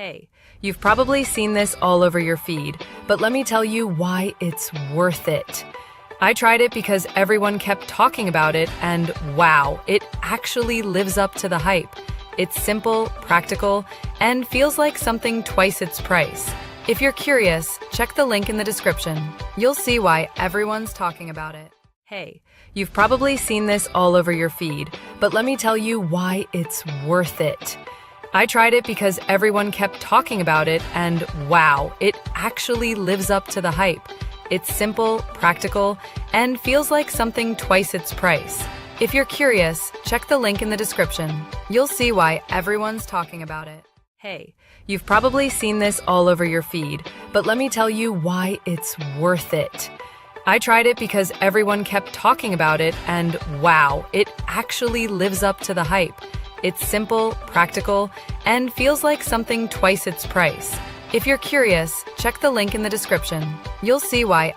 Hey, you've probably seen this all over your feed, but let me tell you why it's worth it. I tried it because everyone kept talking about it, and wow, it actually lives up to the hype. It's simple, practical, and feels like something twice its price. If you're curious, check the link in the description. You'll see why everyone's talking about it. Hey, you've probably seen this all over your feed, but let me tell you why it's worth it. I tried it because everyone kept talking about it, and wow, it actually lives up to the hype. It's simple, practical, and feels like something twice its price. If you're curious, check the link in the description. You'll see why everyone's talking about it. Hey, you've probably seen this all over your feed, but let me tell you why it's worth it. I tried it because everyone kept talking about it, and wow, it actually lives up to the hype. It's simple, practical, and feels like something twice its price. If you're curious, check the link in the description. You'll see why